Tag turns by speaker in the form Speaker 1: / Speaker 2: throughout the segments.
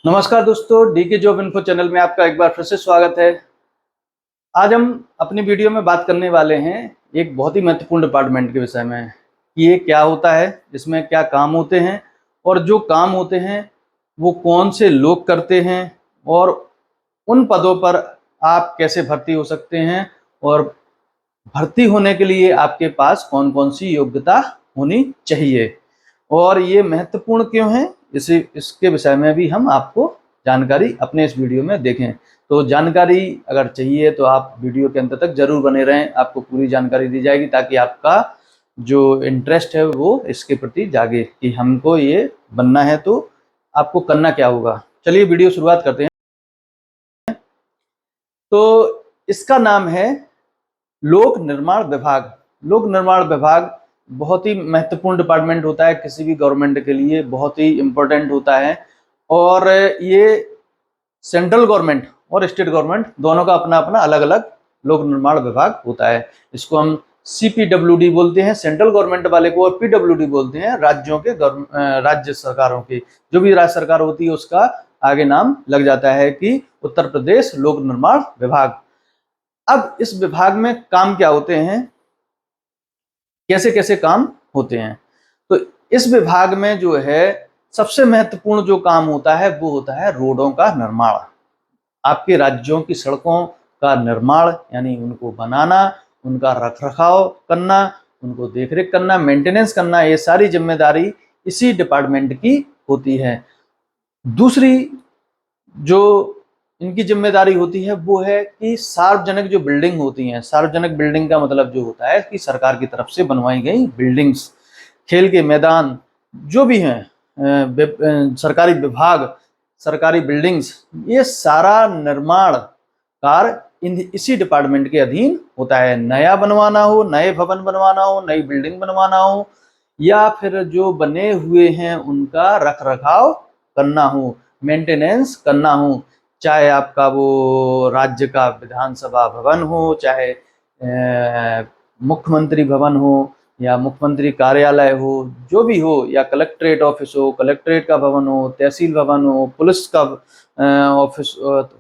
Speaker 1: नमस्कार दोस्तों, DK job info channel में आपका एक बार फिर से स्वागत है। आज हम अपनी वीडियो में बात करने वाले हैं एक बहुत ही महत्वपूर्ण डिपार्टमेंट के विषय में कि ये क्या होता है, इसमें क्या काम होते हैं और जो काम होते हैं वो कौन से लोग करते हैं और उन पदों पर आप कैसे भर्ती हो सकते हैं और भर्ती होने के लिए आपके पास कौन कौन सी योग्यता होनी चाहिए और ये महत्वपूर्ण क्यों है, इसके विषय में भी हम आपको जानकारी अपने इस वीडियो में देखें। तो जानकारी अगर चाहिए तो आप वीडियो के अंत तक जरूर बने रहें, आपको पूरी जानकारी दी जाएगी ताकि आपका जो इंटरेस्ट है वो इसके प्रति जागे कि हमको ये बनना है तो आपको करना क्या होगा। चलिए वीडियो शुरुआत करते हैं। तो इसका नाम है लोक निर्माण विभाग। लोक निर्माण विभाग बहुत ही महत्वपूर्ण डिपार्टमेंट होता है, किसी भी गवर्नमेंट के लिए बहुत ही इम्पोर्टेंट होता है और ये सेंट्रल गवर्नमेंट और स्टेट गवर्नमेंट दोनों का अपना अपना अलग अलग लोक निर्माण विभाग होता है। इसको हम CPWD बोलते हैं सेंट्रल गवर्नमेंट वाले को, और PWD बोलते हैं राज्यों के राज्य सरकारों की। जो भी राज्य सरकार होती है उसका आगे नाम लग जाता है कि उत्तर प्रदेश लोक निर्माण विभाग। अब इस विभाग में काम क्या होते हैं, कैसे कैसे काम होते हैं। तो इस विभाग में जो है सबसे महत्वपूर्ण जो काम होता है वो होता है रोडों का निर्माण। आपके राज्यों की सड़कों का निर्माण यानी उनको बनाना, उनका रखरखाव करना, उनको देखरेख करना, मेंटेनेंस करना, ये सारी जिम्मेदारी इसी डिपार्टमेंट की होती है। दूसरी जो इनकी जिम्मेदारी होती है वो है कि सार्वजनिक जो बिल्डिंग होती हैं, सार्वजनिक बिल्डिंग का मतलब जो होता है कि सरकार की तरफ से बनवाई गई बिल्डिंग्स, खेल के मैदान जो भी हैं, सरकारी विभाग, सरकारी बिल्डिंग्स, ये सारा निर्माण कार्य इसी डिपार्टमेंट के अधीन होता है। नया बनवाना हो, नए भवन बनवाना हो, नई बिल्डिंग बनवाना हो या फिर जो बने हुए हैं उनका रख रखाव करना हो, मेंटेनेंस करना हो, चाहे आपका वो राज्य का विधानसभा भवन हो, चाहे मुख्यमंत्री भवन हो या मुख्यमंत्री कार्यालय हो, जो भी हो, या कलेक्ट्रेट ऑफिस हो, कलेक्ट्रेट का भवन हो, तहसील भवन हो, पुलिस का ऑफिस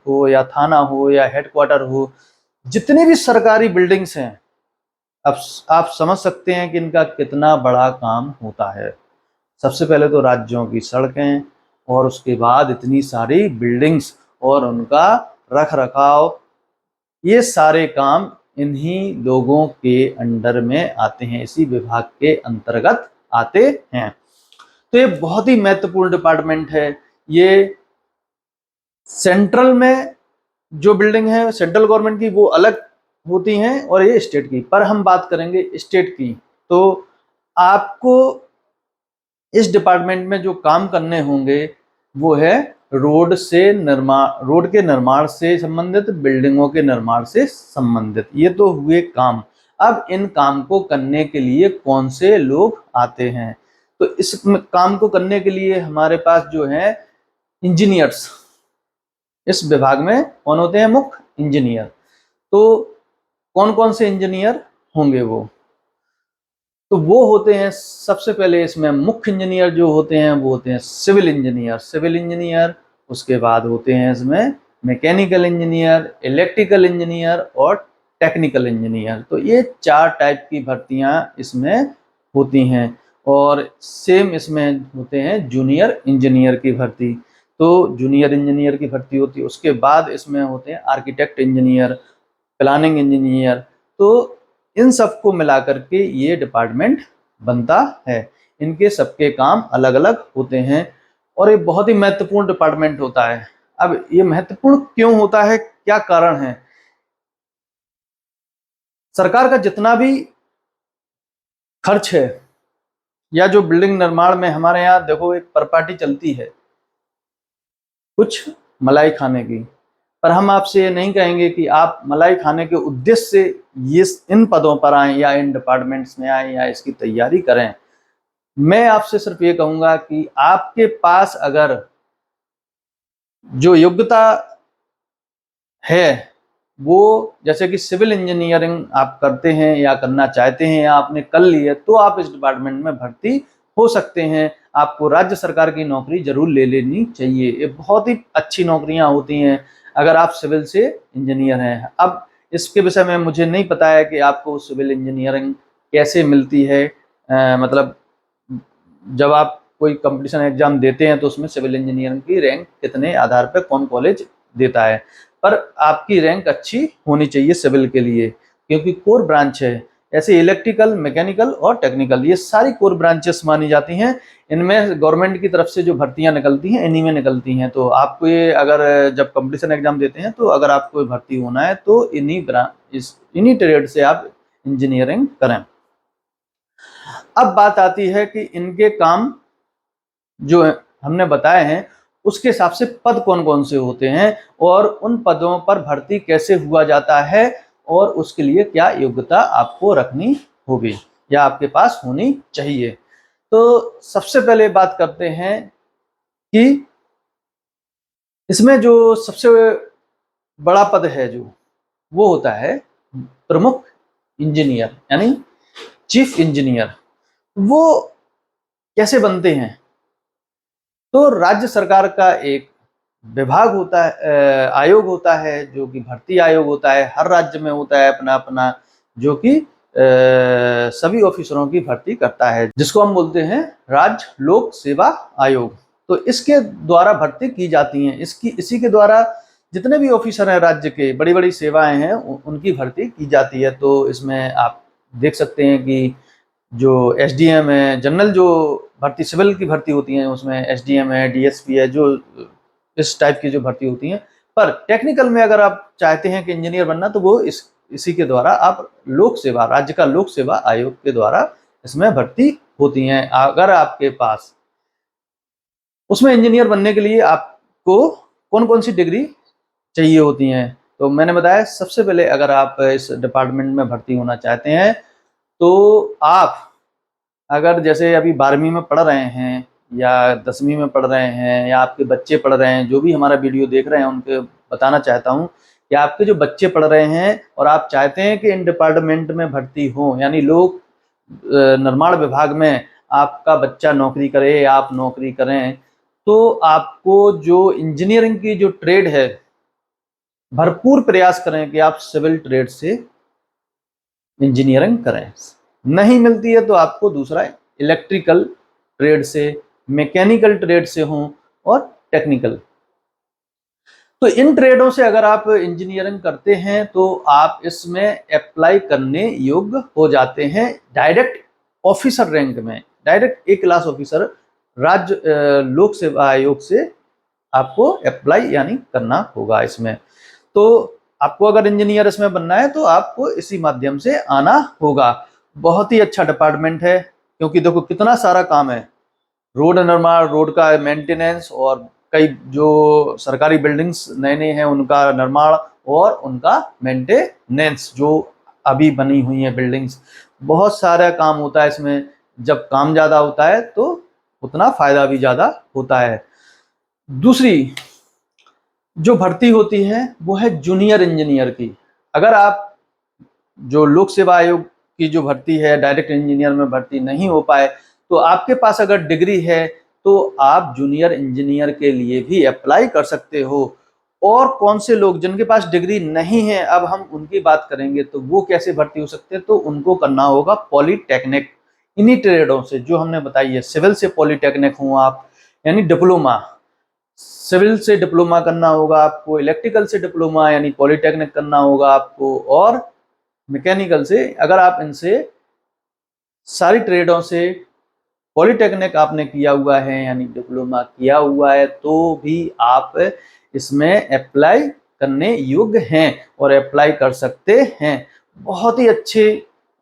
Speaker 1: हो या थाना हो या हेडक्वार्टर हो, जितनी भी सरकारी बिल्डिंग्स हैं, अब आप समझ सकते हैं कि इनका कितना बड़ा काम होता है। सबसे पहले तो राज्यों की सड़कें और उसके बाद इतनी सारी बिल्डिंग्स और उनका रख रखाव, ये सारे काम इन्हीं लोगों के अंडर में आते हैं, इसी विभाग के अंतर्गत आते हैं। तो ये बहुत ही महत्वपूर्ण डिपार्टमेंट है। ये सेंट्रल में जो बिल्डिंग है सेंट्रल गवर्नमेंट की वो अलग होती हैं और ये स्टेट की, पर हम बात करेंगे स्टेट की। तो आपको इस डिपार्टमेंट में जो काम करने होंगे वो है रोड के निर्माण से संबंधित, बिल्डिंगों के निर्माण से संबंधित। ये तो हुए काम। अब इन काम को करने के लिए कौन से लोग आते हैं, तो इस काम को करने के लिए हमारे पास जो है इंजीनियर्स, इस विभाग में कौन होते हैं, मुख्य इंजीनियर। तो कौन कौन से इंजीनियर होंगे तो वो होते हैं, सबसे पहले इसमें मुख्य इंजीनियर जो होते हैं वो होते हैं सिविल इंजीनियर, उसके बाद होते हैं इसमें मैकेनिकल इंजीनियर, इलेक्ट्रिकल इंजीनियर और टेक्निकल इंजीनियर। तो ये 4 टाइप की भर्तियां इसमें होती हैं और सेम इसमें होते हैं जूनियर इंजीनियर की भर्ती। तो जूनियर इंजीनियर की भर्ती होती है, उसके बाद इसमें होते हैं आर्किटेक्ट इंजीनियर, प्लानिंग इंजीनियर। तो इन सबको मिलाकर के ये डिपार्टमेंट बनता है। इनके सबके काम अलग अलग होते हैं और ये बहुत ही महत्वपूर्ण डिपार्टमेंट होता है। अब ये महत्वपूर्ण क्यों होता है, क्या कारण है? सरकार का जितना भी खर्च है या जो बिल्डिंग निर्माण में हमारे यहाँ देखो एक परपाटी चलती है कुछ मलाई खाने की, पर हम आपसे ये नहीं कहेंगे कि आप मलाई खाने के उद्देश्य से ये इन पदों पर आए या इन डिपार्टमेंट्स में आए या इसकी तैयारी करें। मैं आपसे सिर्फ ये कहूंगा कि आपके पास अगर जो योग्यता है वो, जैसे कि सिविल इंजीनियरिंग आप करते हैं या करना चाहते हैं या आपने कर ली है, तो आप इस डिपार्टमेंट में भर्ती हो सकते हैं। आपको राज्य सरकार की नौकरी जरूर ले लेनी चाहिए। ये बहुत ही अच्छी नौकरियां होती हैं अगर आप सिविल से इंजीनियर हैं। अब इसके विषय में मुझे नहीं पता है कि आपको सिविल इंजीनियरिंग कैसे मिलती है, मतलब जब आप कोई कंपटीशन एग्जाम देते हैं तो उसमें सिविल इंजीनियरिंग की रैंक कितने आधार पर कौन कॉलेज देता है, पर आपकी रैंक अच्छी होनी चाहिए सिविल के लिए, क्योंकि कोर ब्रांच है। ऐसे इलेक्ट्रिकल, मैकेनिकल और टेक्निकल, ये सारी कोर ब्रांचेस मानी जाती हैं। इनमें गवर्नमेंट की तरफ से जो भर्तियां निकलती हैं इन्हीं में निकलती हैं। तो आपको ये अगर जब कंपटीशन एग्जाम देते हैं तो अगर आपको भर्ती होना है तो इन्हीं ट्रेड से आप इंजीनियरिंग करें। अब बात आती है कि इनके काम जो हमने बताए हैं उसके हिसाब से पद कौन कौन से होते हैं और उन पदों पर भर्ती कैसे हुआ जाता है और उसके लिए क्या योग्यता आपको रखनी होगी या आपके पास होनी चाहिए। तो सबसे पहले बात करते हैं कि इसमें जो सबसे बड़ा पद है जो वो होता है प्रमुख इंजीनियर यानी चीफ इंजीनियर। वो कैसे बनते हैं? तो राज्य सरकार का एक विभाग होता है, आयोग होता है जो कि भर्ती आयोग होता है। हर राज्य में होता है अपना अपना, जो कि सभी ऑफिसरों की भर्ती करता है, जिसको हम बोलते हैं राज्य लोक सेवा आयोग। तो इसके द्वारा भर्ती की जाती है। इसी के द्वारा जितने भी ऑफिसर हैं राज्य के, बड़ी बड़ी सेवाएं हैं, उनकी भर्ती की जाती है। तो इसमें आप देख सकते हैं कि जो एसडीएम है, जनरल जो भर्ती सिविल की भर्ती होती है उसमें एसडीएम है, डीएसपी है, जो इस टाइप की जो भर्ती होती है। पर टेक्निकल में अगर आप चाहते हैं कि इंजीनियर बनना तो वो इसी के द्वारा आप लोक सेवा, राज्य का लोक सेवा आयोग के द्वारा इसमें भर्ती होती हैं। अगर आपके पास उसमें इंजीनियर बनने के लिए आपको कौन कौन सी डिग्री चाहिए होती हैं, तो मैंने बताया सबसे पहले अगर आप इस डिपार्टमेंट में भर्ती होना चाहते हैं तो आप अगर जैसे अभी 12वीं में पढ़ रहे हैं या 10वीं में पढ़ रहे हैं या आपके बच्चे पढ़ रहे हैं, जो भी हमारा वीडियो देख रहे हैं उनके बताना चाहता हूं कि आपके जो बच्चे पढ़ रहे हैं और आप चाहते हैं कि इन डिपार्टमेंट में भर्ती हो, यानी लोक निर्माण विभाग में आपका बच्चा नौकरी करे या आप नौकरी करें, तो आपको जो इंजीनियरिंग की जो ट्रेड है भरपूर प्रयास करें कि आप सिविल ट्रेड से इंजीनियरिंग करें। नहीं मिलती है तो आपको दूसरा इलेक्ट्रिकल ट्रेड से, मैकेनिकल ट्रेड से हो और टेक्निकल। तो इन ट्रेडों से अगर आप इंजीनियरिंग करते हैं तो आप इसमें अप्लाई करने योग्य हो जाते हैं डायरेक्ट ऑफिसर रैंक में, डायरेक्ट एक क्लास ऑफिसर राज्य लोक सेवा आयोग से आपको अप्लाई यानी करना होगा इसमें। तो आपको अगर इंजीनियर इसमें बनना है तो आपको इसी माध्यम से आना होगा। बहुत ही अच्छा डिपार्टमेंट है, क्योंकि देखो कितना सारा काम है, रोड निर्माण, रोड का मेंटेनेंस और कई जो सरकारी बिल्डिंग्स नए नए हैं उनका निर्माण और उनका मेंटेनेंस, जो अभी बनी हुई है बिल्डिंग्स, बहुत सारा काम होता है इसमें। जब काम ज़्यादा होता है तो उतना फायदा भी ज़्यादा होता है। दूसरी जो भर्ती होती है वो है जूनियर इंजीनियर की। अगर आप जो लोक सेवा आयोग की जो भर्ती है डायरेक्ट इंजीनियर में भर्ती नहीं हो पाए तो आपके पास अगर डिग्री है तो आप जूनियर इंजीनियर के लिए भी अप्लाई कर सकते हो। और कौन से लोग जिनके पास डिग्री नहीं है, अब हम उनकी बात करेंगे तो वो कैसे भर्ती हो सकते हैं, तो उनको करना होगा पॉलीटेक्निक। इन्हीं ट्रेडों से जो हमने बताई है, सिविल से पॉलीटेक्निक हो आप, यानी डिप्लोमा, सिविल से डिप्लोमा करना होगा आपको, इलेक्ट्रिकल से डिप्लोमा यानी पॉलीटेक्निक करना होगा आपको, और मैकेनिकल से अगर आप इनसे सारी ट्रेडों से पॉलीटेक्निक आपने किया हुआ है यानी डिप्लोमा किया हुआ है तो भी आप इसमें अप्लाई करने योग्य हैं और अप्लाई कर सकते हैं। बहुत ही अच्छे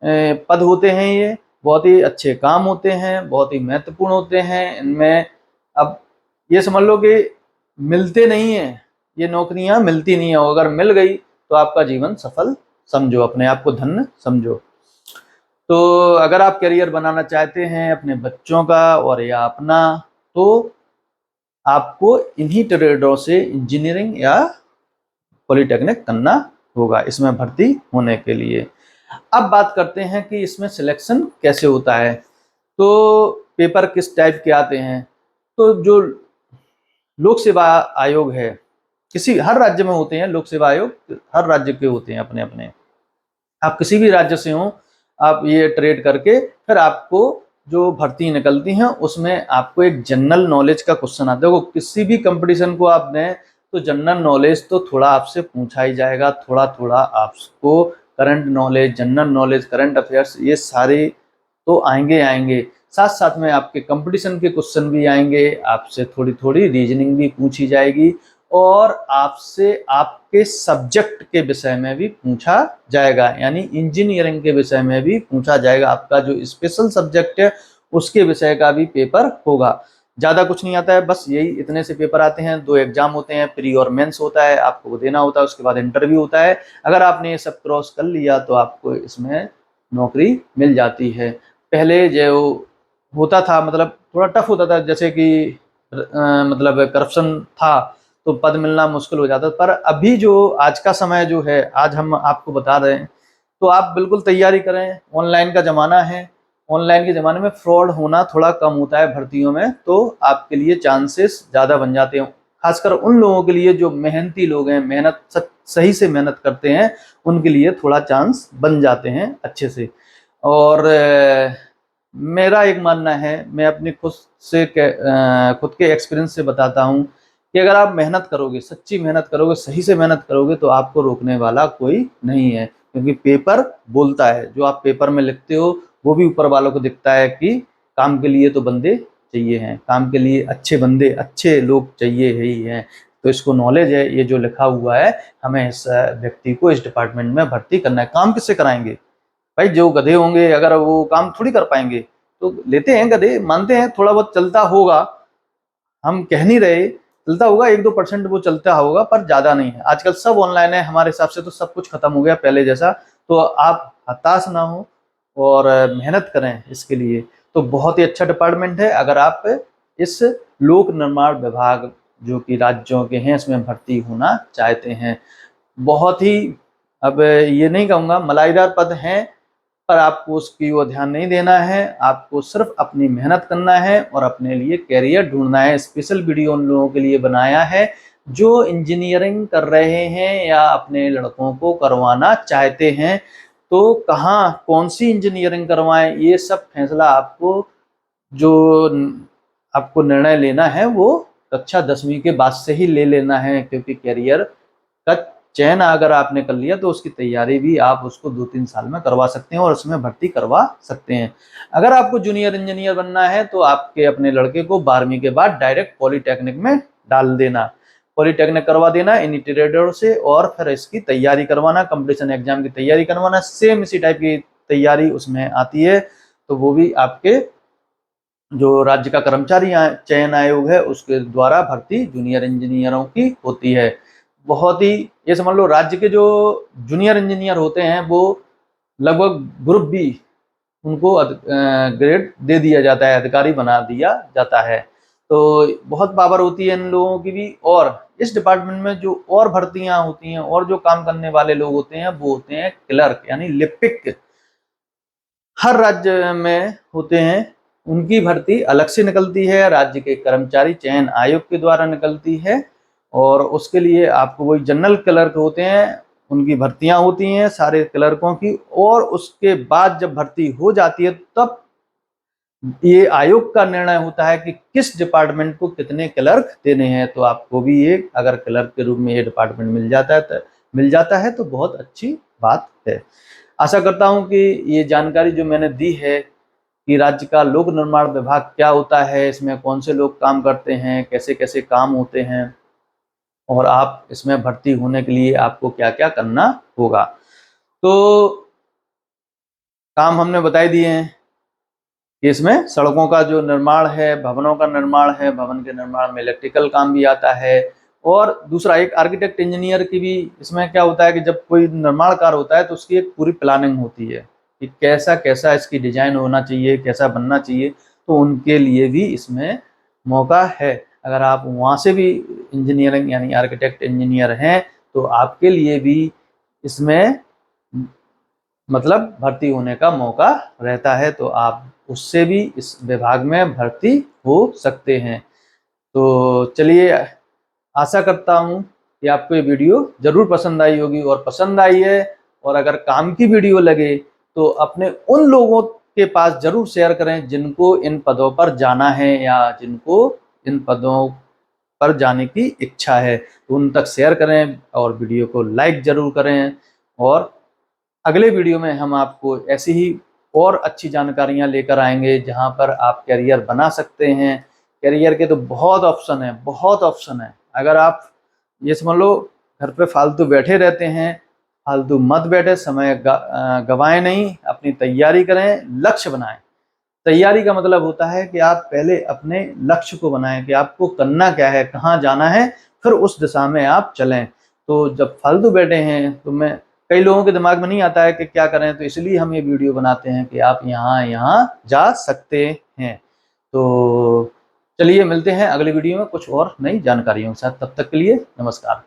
Speaker 1: पद होते हैं ये, बहुत ही अच्छे काम होते हैं, बहुत ही महत्वपूर्ण होते हैं। इनमें अब ये समझ लो कि मिलते नहीं हैं, ये नौकरियां मिलती नहीं है, अगर मिल गई तो आपका जीवन सफल समझो, अपने आप को धन्य समझो। तो अगर आप करियर बनाना चाहते हैं अपने बच्चों का और या अपना, तो आपको इन्हीं ट्रेडों से इंजीनियरिंग या पॉलीटेक्निक करना होगा इसमें भर्ती होने के लिए। अब बात करते हैं कि इसमें सिलेक्शन कैसे होता है। तो पेपर किस टाइप के आते हैं, तो जो लोक सेवा आयोग है, किसी हर राज्य में होते हैं लोक सेवा आयोग, हर राज्य के होते हैं अपने अपने। आप किसी भी राज्य से हो, आप ये ट्रेड करके फिर आपको जो भर्ती निकलती हैं उसमें आपको एक जनरल नॉलेज का क्वेश्चन आता है। देखो किसी भी कंपटीशन को आप दें तो जनरल नॉलेज तो थोड़ा आपसे पूछा ही जाएगा, थोड़ा थोड़ा आपको current knowledge, general knowledge, current affairs, ये सारे तो आएंगे आएंगे। साथ साथ में आपके कंपटीशन के क्वेश्चन भी आएंगे, आपसे थोड़ी थोड़ी रीजनिंग भी पूछी जाएगी और आपसे आपके सब्जेक्ट के विषय में भी पूछा जाएगा, यानी इंजीनियरिंग के विषय में भी पूछा जाएगा। आपका जो स्पेशल सब्जेक्ट है उसके विषय का भी पेपर होगा। ज़्यादा कुछ नहीं आता है, बस यही इतने से पेपर आते हैं। 2 एग्जाम होते हैं, प्री और मेंस होता है, आपको वो देना होता है, उसके बाद इंटरव्यू होता है। अगर आपने ये सब क्रॉस कर लिया तो आपको इसमें नौकरी मिल जाती है। पहले जो होता था मतलब थोड़ा टफ होता था, जैसे कि मतलब करप्शन था तो पद मिलना मुश्किल हो जाता, पर अभी जो आज का समय जो है, आज हम आपको बता रहे हैं, तो आप बिल्कुल तैयारी करें। ऑनलाइन का ज़माना है, ऑनलाइन के ज़माने में फ्रॉड होना थोड़ा कम होता है भर्तियों में, तो आपके लिए चांसेस ज़्यादा बन जाते हैं। खासकर उन लोगों के लिए जो मेहनती लोग हैं, मेहनत सही से मेहनत करते हैं, उनके लिए थोड़ा चांस बन जाते हैं अच्छे से। और मेरा एक मानना है, मैं अपनी खुद के एक्सपीरियंस से बताता हूँ कि अगर आप मेहनत करोगे, सच्ची मेहनत करोगे, सही से मेहनत करोगे, तो आपको रोकने वाला कोई नहीं है। क्योंकि पेपर बोलता है, जो आप पेपर में लिखते हो वो भी ऊपर वालों को दिखता है कि काम के लिए तो बंदे चाहिए हैं, काम के लिए अच्छे बंदे, अच्छे लोग चाहिए ही हैं। तो इसको नॉलेज है, ये जो लिखा हुआ है, हमें इस व्यक्ति को इस डिपार्टमेंट में भर्ती करना है। काम किससे कराएंगे भाई? जो गधे होंगे अगर वो काम थोड़ी कर पाएंगे, तो लेते हैं गधे, मानते हैं थोड़ा बहुत चलता होगा, हम कह नहीं रहे, चलता होगा 1-2% वो चलता होगा, पर ज्यादा नहीं है। आजकल सब ऑनलाइन है, हमारे हिसाब से तो सब कुछ खत्म हो गया पहले जैसा। तो आप हताश ना हो और मेहनत करें इसके लिए। तो बहुत ही अच्छा डिपार्टमेंट है। अगर आप इस लोक निर्माण विभाग जो कि राज्यों के हैं इसमें भर्ती होना चाहते हैं, बहुत ही, अब ये नहीं कहूँगा मलाईदार पद हैं, पर आपको उसकी ओर ध्यान नहीं देना है। आपको सिर्फ अपनी मेहनत करना है और अपने लिए कैरियर ढूंढना है। स्पेशल वीडियो उन लोगों के लिए बनाया है जो इंजीनियरिंग कर रहे हैं या अपने लड़कों को करवाना चाहते हैं। तो कहाँ कौन सी इंजीनियरिंग करवाएं, ये सब फैसला जो आपको निर्णय लेना है वो कक्षा 10वीं के बाद से ही ले लेना है। क्योंकि कैरियर का चयन अगर आपने कर लिया तो उसकी तैयारी भी आप उसको 2-3 साल में करवा सकते हैं और उसमें भर्ती करवा सकते हैं। अगर आपको जूनियर इंजीनियर बनना है तो आपके अपने लड़के को 12वीं के बाद डायरेक्ट पॉलीटेक्निक में डाल देना, पॉलीटेक्निक करवा देना इन्हीं ट्रेडर से, और फिर इसकी तैयारी करवाना, कंपटीशन एग्जाम की तैयारी करवाना। सेम इसी टाइप की तैयारी उसमें आती है, तो वो भी आपके जो राज्य का कर्मचारी चयन आयोग है उसके द्वारा भर्ती जूनियर इंजीनियरों की होती है। बहुत ही, ये समझ लो राज्य के जो जूनियर इंजीनियर होते हैं वो लगभग ग्रुप बी, उनको ग्रेड दे दिया जाता है, अधिकारी बना दिया जाता है। तो बहुत पावर होती है इन लोगों की भी। और इस डिपार्टमेंट में जो और भर्तियां होती हैं और जो काम करने वाले लोग होते हैं वो होते हैं क्लर्क, यानी लिपिक। हर राज्य में होते हैं, उनकी भर्ती अलग से निकलती है, राज्य के कर्मचारी चयन आयोग के द्वारा निकलती है। और उसके लिए आपको वही जनरल क्लर्क होते हैं, उनकी भर्तियां होती हैं सारे क्लर्कों की। और उसके बाद जब भर्ती हो जाती है तब ये आयोग का निर्णय होता है कि किस डिपार्टमेंट को कितने क्लर्क देने हैं। तो आपको भी ये अगर क्लर्क के रूप में ये डिपार्टमेंट मिल जाता है तो बहुत अच्छी बात है। आशा करता हूं कि ये जानकारी जो मैंने दी है कि राज्य का लोक निर्माण विभाग क्या होता है, इसमें कौन से लोग काम करते हैं, कैसे कैसे काम होते हैं, और आप इसमें भर्ती होने के लिए आपको क्या क्या करना होगा। तो काम हमने बता दिए हैं कि इसमें सड़कों का जो निर्माण है, भवनों का निर्माण है, भवन के निर्माण में इलेक्ट्रिकल काम भी आता है। और दूसरा एक आर्किटेक्ट इंजीनियर की भी इसमें क्या होता है कि जब कोई निर्माण कार्य होता है तो उसकी एक पूरी प्लानिंग होती है कि कैसा कैसा इसकी डिजाइन होना चाहिए, कैसा बनना चाहिए। तो उनके लिए भी इसमें मौका है। अगर आप वहाँ से भी इंजीनियरिंग यानी आर्किटेक्ट इंजीनियर हैं तो आपके लिए भी इसमें मतलब भर्ती होने का मौका रहता है। तो आप उससे भी इस विभाग में भर्ती हो सकते हैं। तो चलिए, आशा करता हूँ कि आपको ये वीडियो जरूर पसंद आई होगी, और पसंद आई है और अगर काम की वीडियो लगे तो अपने उन लोगों के पास जरूर शेयर करें जिनको इन पदों पर जाना है या जिनको इन पदों पर जाने की इच्छा है, तो उन तक शेयर करें और वीडियो को लाइक जरूर करें। और अगले वीडियो में हम आपको ऐसी ही और अच्छी जानकारियां लेकर आएंगे जहां पर आप करियर बना सकते हैं। करियर के तो बहुत ऑप्शन है, बहुत ऑप्शन है। अगर आप ये समझ लो घर पे फालतू बैठे रहते हैं, फालतू मत बैठे, समय गवाएं नहीं, अपनी तैयारी करें, लक्ष्य बनाएं। तैयारी का मतलब होता है कि आप पहले अपने लक्ष्य को बनाएं कि आपको करना क्या है, कहाँ जाना है, फिर उस दिशा में आप चलें। तो जब फालतू बैठे हैं तो मैं कई लोगों के दिमाग में नहीं आता है कि क्या करें, तो इसलिए हम ये वीडियो बनाते हैं कि आप यहाँ यहाँ जा सकते हैं। तो चलिए मिलते हैं अगले वीडियो में कुछ और नई जानकारियों के साथ। तब तक के लिए नमस्कार।